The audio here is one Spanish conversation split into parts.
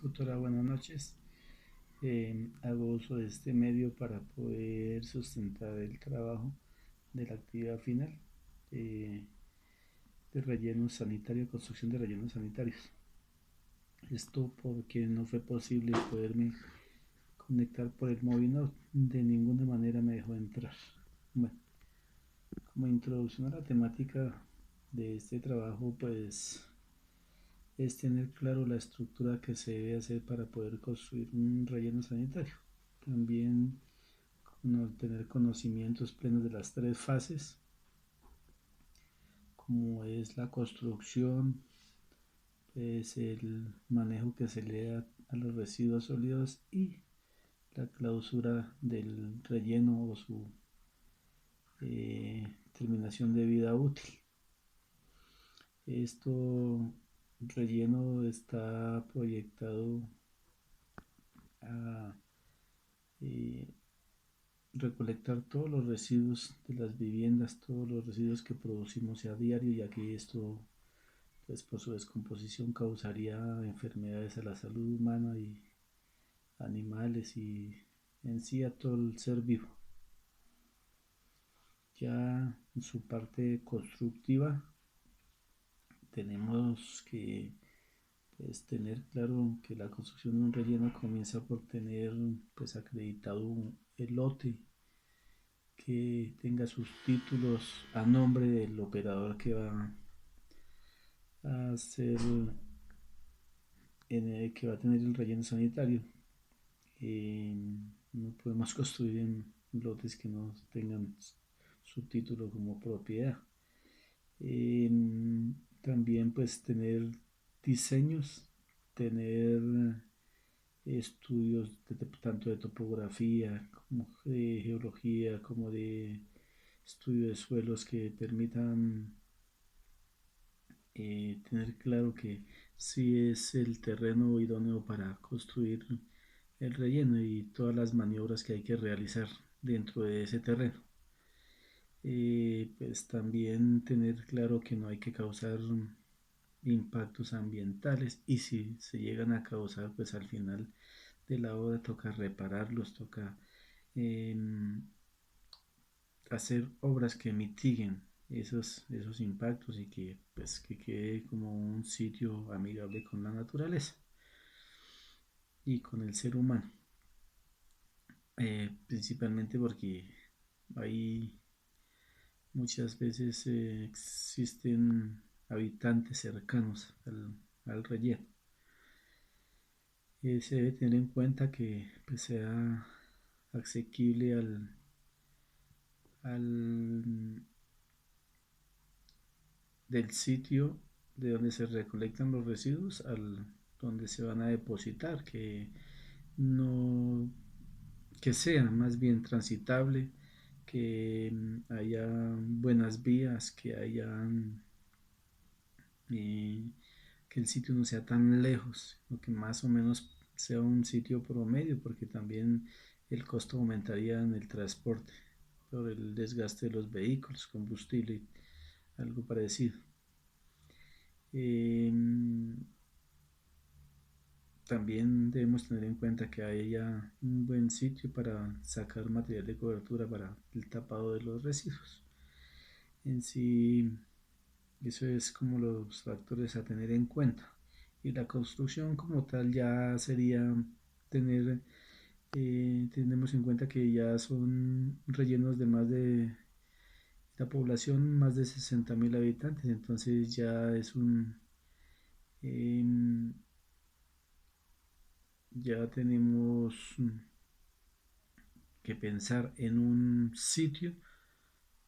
Tutora, buenas noches. Hago uso de este medio para poder sustentar el trabajo de la actividad final eh, de relleno sanitario, construcción de rellenos sanitarios. Esto porque no fue posible poderme conectar por el móvil, de ninguna manera me dejó entrar. Bueno, como introducción a la temática de este trabajo, pues es tener claro la estructura que se debe hacer para poder construir un relleno sanitario. También tener conocimientos plenos de las tres fases, como es la construcción, pues el manejo que se le da a los residuos sólidos y la clausura del relleno o su terminación de vida útil. Esto relleno está proyectado a recolectar todos los residuos de las viviendas, todos los residuos que producimos a diario, ya que esto, pues por su descomposición, causaría enfermedades a la salud humana y animales y en sí a todo el ser vivo. Ya en su parte constructiva tenemos que, pues, tener claro que la construcción de un relleno comienza por tener, pues, acreditado el lote, que tenga sus títulos a nombre del operador que va a hacer, que va a tener el relleno sanitario. No podemos construir en lotes que no tengan su título como propiedad. Eh, También pues tener diseños, tener estudios tanto de topografía como de geología, como de estudio de suelos que permitan tener claro que si es el terreno idóneo para construir el relleno y todas las maniobras que hay que realizar dentro de ese terreno. Pues también tener claro que no hay que causar impactos ambientales, y si se llegan a causar, pues al final de la obra toca repararlos, toca eh, hacer obras que mitiguen esos impactos y que, pues, que quede como un sitio amigable con la naturaleza y con el ser humano. Principalmente porque hay muchas veces existen habitantes cercanos al relleno. Se debe tener en cuenta que, pues, sea asequible al del sitio de donde se recolectan los residuos al donde se van a depositar, no que sea más bien transitable, que haya buenas vías, que haya que el sitio no sea tan lejos, o que más o menos sea un sitio promedio, porque también el costo aumentaría en el transporte por el desgaste de los vehículos, combustible, algo parecido. Eh, También debemos tener en cuenta que haya un buen sitio para sacar material de cobertura para el tapado de los residuos. En sí, eso es como los factores a tener en cuenta. Y la construcción como tal ya sería tener, tenemos en cuenta que ya son rellenos de más de la población, más de 60.000 habitantes, entonces ya es em, ya tenemos que pensar en un sitio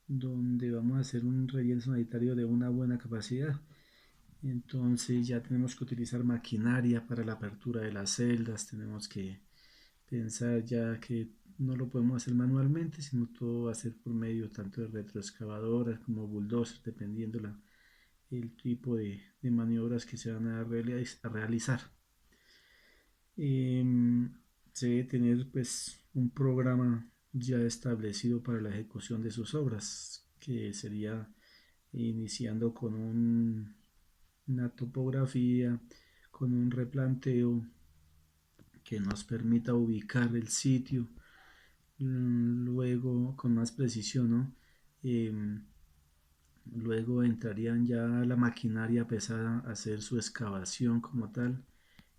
donde vamos a hacer un relleno sanitario de una buena capacidad. Entonces ya tenemos que utilizar maquinaria para la apertura de las celdas, tenemos que pensar ya que no lo podemos hacer manualmente, sino todo va a ser por medio tanto de retroexcavadoras como bulldozers, dependiendo el tipo de maniobras que se van a realizar. Se debe tener pues un programa ya establecido para la ejecución de sus obras, que sería iniciando con una topografía, con un replanteo, que nos permita ubicar el sitio luego con más precisión, ¿no? Em, Luego entrarían ya la maquinaria pesada a hacer su excavación como tal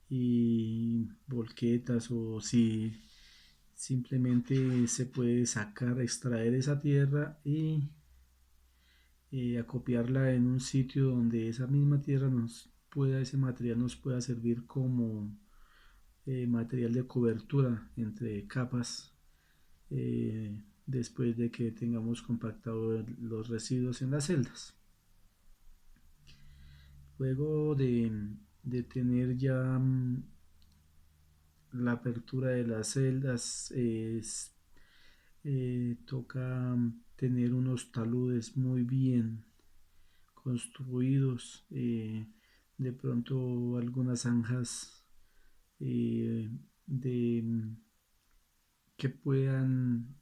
y volquetas, o si simplemente se puede sacar, extraer esa tierra y acopiarla en un sitio donde esa misma tierra ese material nos pueda servir como material de cobertura entre capas, después de que tengamos compactado los residuos en las celdas. Luego de tener ya la apertura de las celdas, toca tener unos taludes muy bien construidos, de pronto algunas zanjas eh, de, que puedan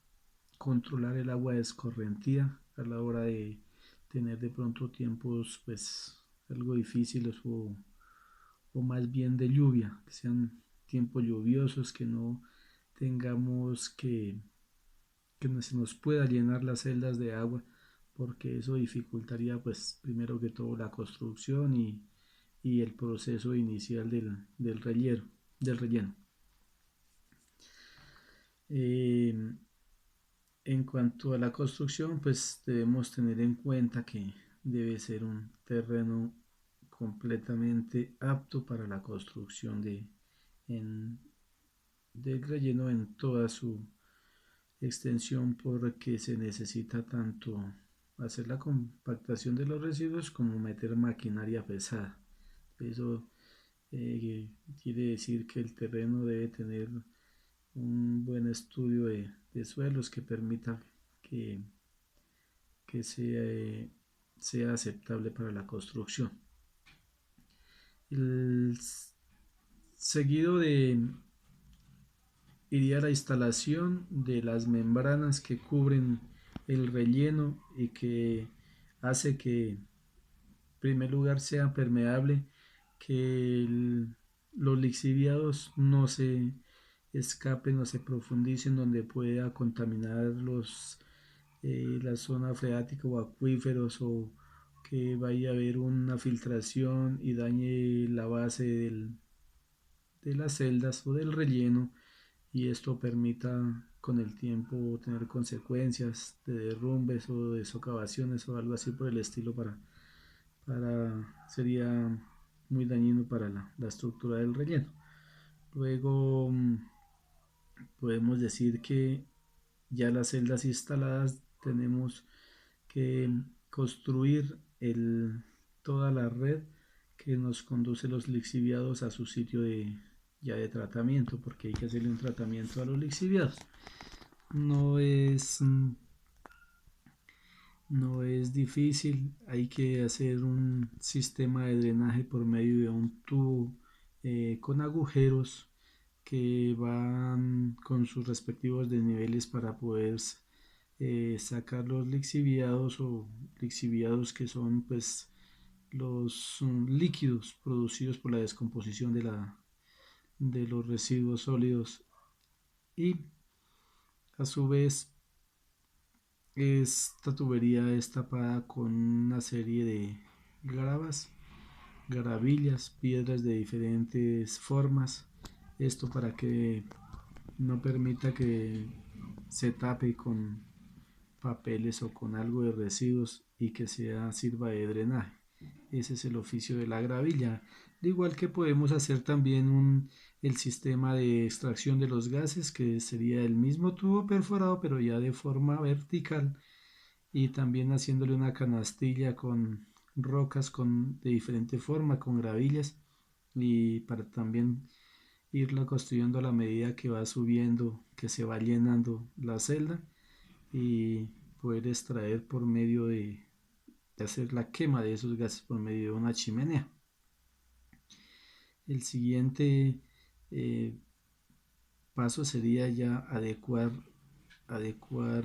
controlar el agua escorrentía a la hora de tener de pronto tiempos pues algo difíciles, o más bien de lluvia, que sean tiempos lluviosos, que no tengamos que no se nos pueda llenar las celdas de agua, porque eso dificultaría pues primero que todo la construcción y el proceso inicial del relleno. Eh, en cuanto a la construcción, pues debemos tener en cuenta que debe ser un terreno completamente apto para la construcción en, del relleno en toda su extensión, porque se necesita tanto hacer la compactación de los residuos como meter maquinaria pesada. Eso quiere decir que el terreno debe tener un buen estudio de suelos que permita que, que sea aceptable para la construcción. El seguido iría la instalación de las membranas que cubren el relleno y que hace que en primer lugar sea permeable, que los lixiviados no se escapen o se profundicen donde pueda contaminar la zona freática o acuíferos, o que vaya a haber una filtración y dañe la base de las celdas o del relleno, y esto permita con el tiempo tener consecuencias de derrumbes o de socavaciones o algo así por el estilo, sería muy dañino para la estructura del relleno. Luego podemos decir que ya las celdas instaladas tenemos que construir toda la red que nos conduce los lixiviados a su sitio ya de tratamiento, porque hay que hacerle un tratamiento a los lixiviados. No es, no es difícil, hay que hacer un sistema de drenaje por medio de un tubo con agujeros que van con sus respectivos desniveles para poder sacar los lixiviados, o lixiviados que son pues los líquidos producidos por la descomposición de los residuos sólidos, y a su vez esta tubería es tapada con una serie de gravas, garavillas, piedras de diferentes formas, esto para que no permita que se tape con papeles o con algo de residuos y que sirva de drenaje. Ese es el oficio de la gravilla. De igual que podemos hacer también el sistema de extracción de los gases, que sería el mismo tubo perforado pero ya de forma vertical, y también haciéndole una canastilla con rocas de diferente forma, con gravillas, y para también irla construyendo a la medida que va subiendo, que se va llenando la celda, y poder extraer por medio de hacer la quema de esos gases por medio de una chimenea. El siguiente paso sería ya adecuar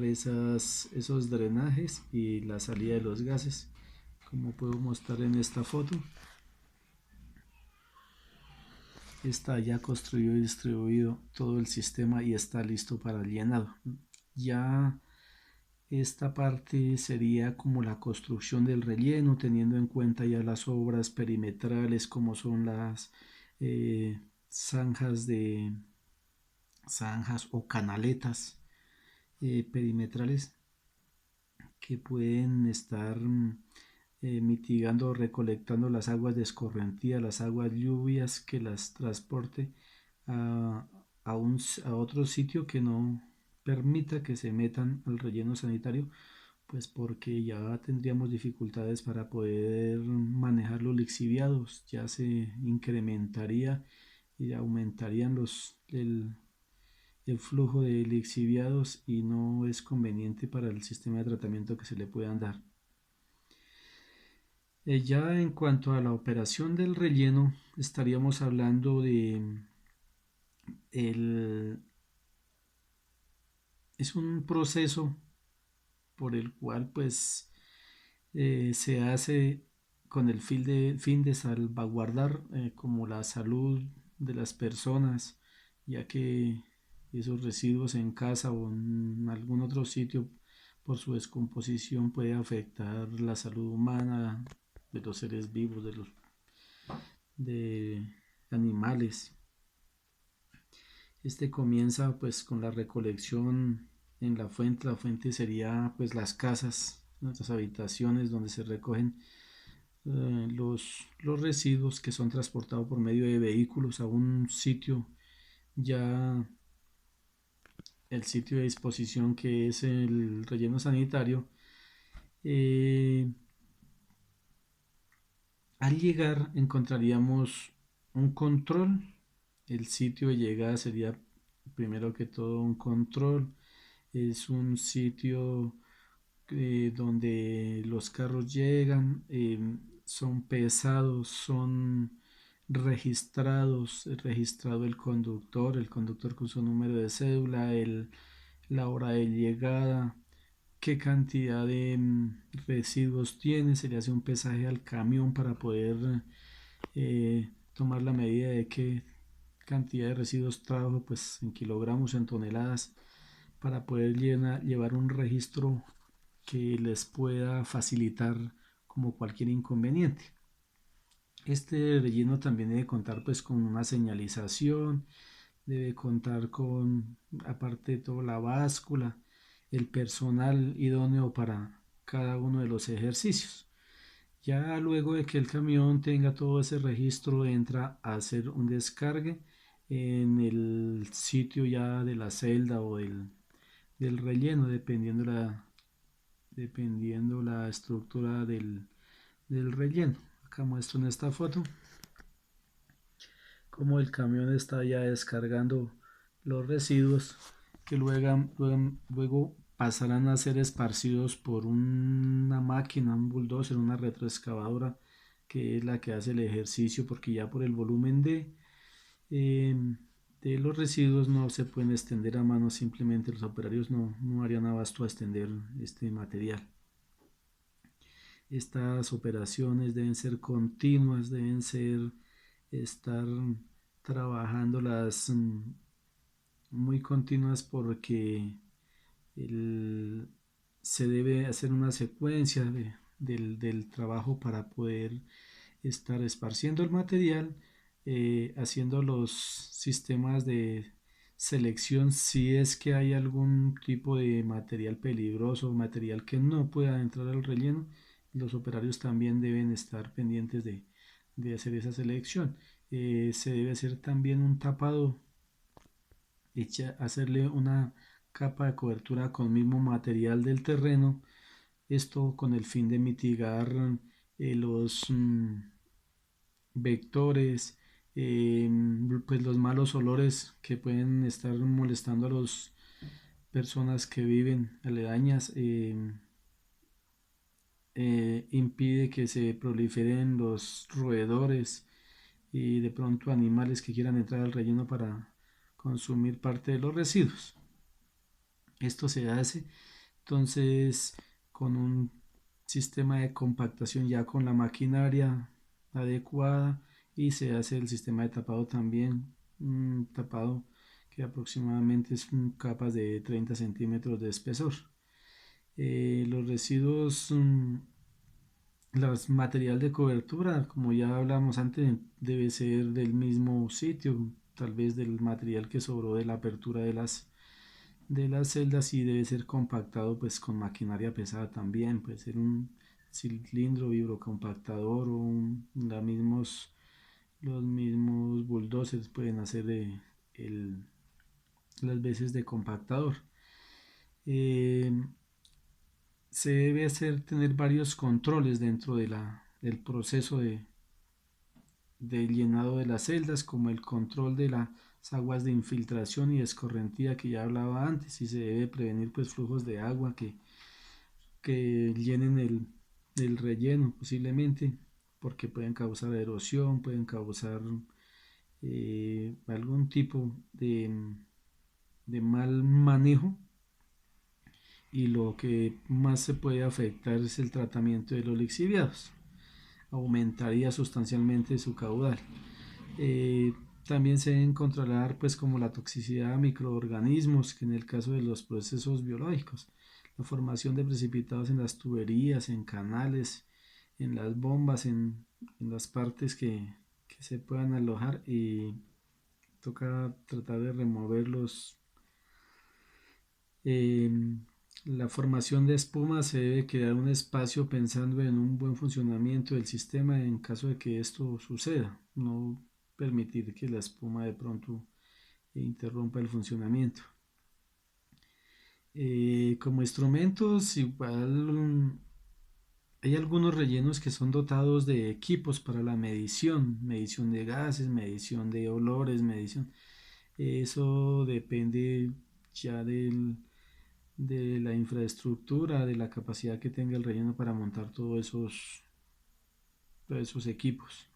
esos drenajes y la salida de los gases, como puedo mostrar en esta foto. está ya construido y distribuido todo el sistema y está listo para el llenado. Ya esta parte sería como la construcción del relleno, teniendo en cuenta ya las obras perimetrales como son las eh, zanjas de zanjas o canaletas perimetrales que pueden estar mitigando o recolectando las aguas de escorrentía, las aguas lluvias que las transporte a, a otro sitio que no permita que se metan al relleno sanitario, pues porque ya tendríamos dificultades para poder manejar los lixiviados, ya se incrementaría y aumentarían el flujo de lixiviados y no es conveniente para el sistema de tratamiento que se le puedan dar. Ya en cuanto a la operación del relleno, estaríamos hablando de el, es un proceso por el cual pues se hace con el fin de salvaguardar como la salud de las personas, ya que esos residuos en casa o en algún otro sitio por su descomposición puede afectar la salud humana de los seres vivos, de animales. Este comienza pues con la recolección en la fuente sería pues las casas, nuestras habitaciones donde se recogen los residuos que son transportados por medio de vehículos a un sitio, ya el sitio de disposición que es el relleno sanitario. Eh, Al llegar encontraríamos un control. El sitio de llegada sería primero que todo un control. Es un sitio donde los carros llegan, son pesados, son registrados, registrado el conductor con su número de cédula, la hora de llegada, qué cantidad de residuos tiene, se le hace un pesaje al camión para poder tomar la medida de qué cantidad de residuos trajo, pues en kilogramos, en toneladas, para poder llevar un registro que les pueda facilitar como cualquier inconveniente. Este relleno también debe contar pues con una señalización, debe contar con, aparte de todo, la báscula, el personal idóneo para cada uno de los ejercicios. Ya luego de que el camión tenga todo ese registro, entra a hacer un descargue en el sitio ya de la celda o del relleno, dependiendo la estructura del relleno. Acá muestro en esta foto cómo el camión está ya descargando los residuos que luego pasarán a ser esparcidos por una máquina, un bulldozer, una retroexcavadora, que es la que hace el ejercicio, porque ya por el volumen eh, de los residuos no se pueden extender a mano, simplemente los operarios no harían abasto a extender este material. Estas operaciones deben ser continuas, deben estar trabajándolas muy continuas porque el- se debe hacer una secuencia del trabajo para poder estar esparciendo el material, haciendo los sistemas de selección si es que hay algún tipo de material peligroso, material que no pueda entrar al relleno. Los operarios también deben estar pendientes de hacer esa selección. Se debe hacer también un tapado, hacerle una capa de cobertura con mismo material del terreno, esto con el fin de mitigar los vectores, pues los malos olores que pueden estar molestando a las personas que viven aledañas. Impide que se proliferen los roedores y de pronto animales que quieran entrar al relleno para consumir parte de los residuos. Esto se hace entonces con un sistema de compactación ya con la maquinaria adecuada, y se hace el sistema de tapado también, un tapado que aproximadamente es capas de 30 centímetros de espesor. Los residuos, los material de cobertura, como ya hablamos antes, debe ser del mismo sitio, tal vez del material que sobró de la apertura de las celdas, y debe ser compactado pues con maquinaria pesada también, puede ser un cilindro vibrocompactador o los mismos bulldozers pueden hacer las veces de compactador. Eh, Se debe tener varios controles dentro del proceso de llenado de las celdas, como el control de las aguas de infiltración y escorrentía que ya hablaba antes, y se debe prevenir pues flujos de agua que llenen el relleno posiblemente, porque pueden causar erosión, pueden causar algún tipo de mal manejo, y lo que más se puede afectar es el tratamiento de los lixiviados. Aumentaría sustancialmente su caudal. Eh, También se deben controlar pues como la toxicidad a microorganismos, que en el caso de los procesos biológicos, la formación de precipitados en las tuberías, en canales, en las bombas, en las partes que se puedan alojar, y toca tratar de removerlos. Eh, la formación de espuma, se debe crear un espacio pensando en un buen funcionamiento del sistema en caso de que esto suceda. No permitir que la espuma de pronto interrumpa el funcionamiento. Como instrumentos, igual hay algunos rellenos que son dotados de equipos para la medición de gases, medición de olores, medición. Eso depende ya de la infraestructura, de la capacidad que tenga el relleno para montar todos esos equipos.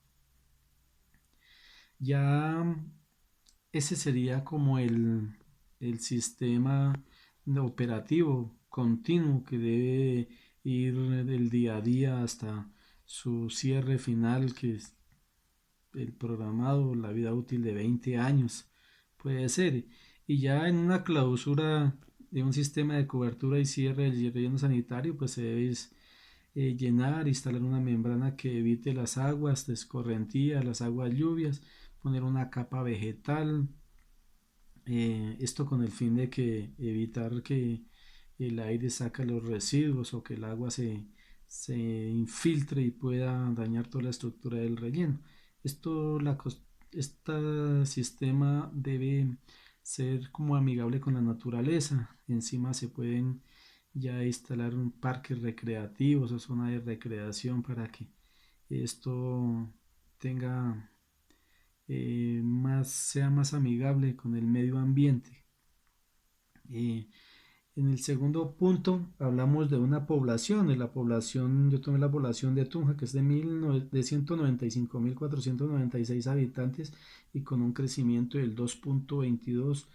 Ya ese sería como el sistema operativo continuo que debe ir del día a día hasta su cierre final, que es el programado, la vida útil de 20 años, puede ser. Y ya en una clausura de un sistema de cobertura y cierre del relleno sanitario, pues se debe llenar, instalar una membrana que evite las aguas de escorrentía, las aguas lluvias, poner una capa vegetal, esto con el fin de que evitar que el aire saque los residuos o que el agua se infiltre y pueda dañar toda la estructura del relleno. Esto, este sistema debe ser como amigable con la naturaleza. Encima se pueden ya instalar un parques recreativos o zona de recreación para que esto tenga sea más amigable con el medio ambiente. Eh, en el segundo punto hablamos de una población, de la población, yo tomé la población de Tunja, que es de 195.496 habitantes y con un crecimiento del 2.22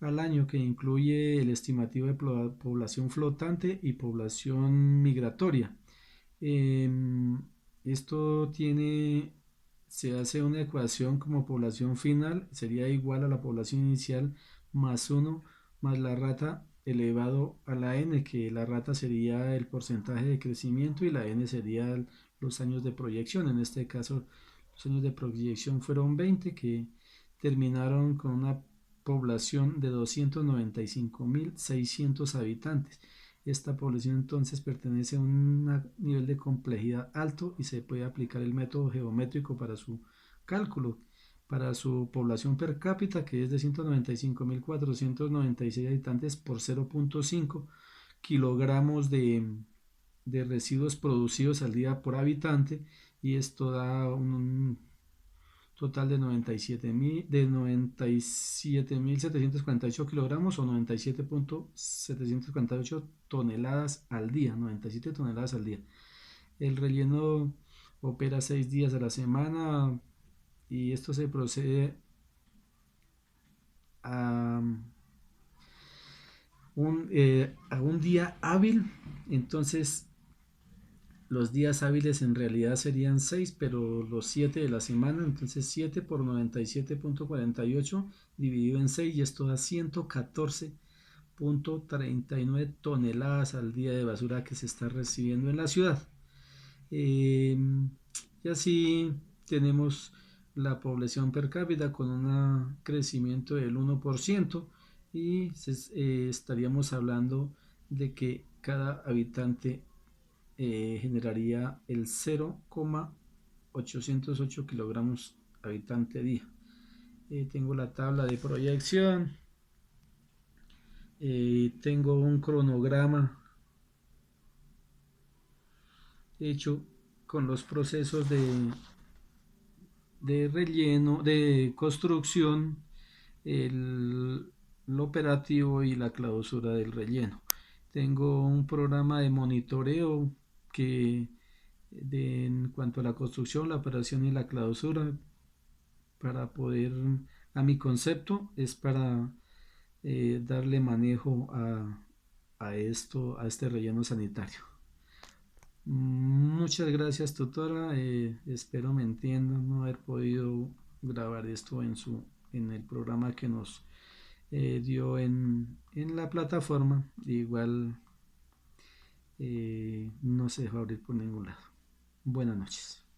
al año, que incluye el estimativo de población flotante y población migratoria. Esto se hace una ecuación como población final, sería igual a la población inicial más uno más la rata elevado a la n, que la rata sería el porcentaje de crecimiento y la n sería los años de proyección. En este caso, los años de proyección fueron 20, que terminaron con una población de 295.600 habitantes. Esta población entonces pertenece a un nivel de complejidad alto y se puede aplicar el método geométrico para su cálculo. Para su población per cápita, que es de 195.496 habitantes por 0.5 kilogramos de residuos producidos al día por habitante, y esto da un total de 97.748 kilogramos o 97.748 toneladas al día, 97 toneladas al día. El relleno opera 6 días a la semana, y esto se procede a a un día hábil. Entonces los días hábiles en realidad serían 6, pero los 7 de la semana, entonces 7 por 97.48 dividido en 6 y esto da 114.39 toneladas al día de basura que se está recibiendo en la ciudad. Eh, y así tenemos la población per cápita con un crecimiento del 1% y estaríamos hablando de que cada habitante generaría el 0,808 kilogramos habitante día. Tengo la tabla de proyección, tengo un cronograma hecho con los procesos de relleno, de construcción, el operativo y la clausura del relleno. Tengo un programa de monitoreo que en cuanto a la construcción, la operación y la clausura para poder, a mi concepto, es para darle manejo a esto, a este relleno sanitario. Muchas gracias, tutora. Espero me entiendan no haber podido grabar esto en el programa que nos dio en la plataforma. Igual no se dejó abrir por ningún lado. Buenas noches.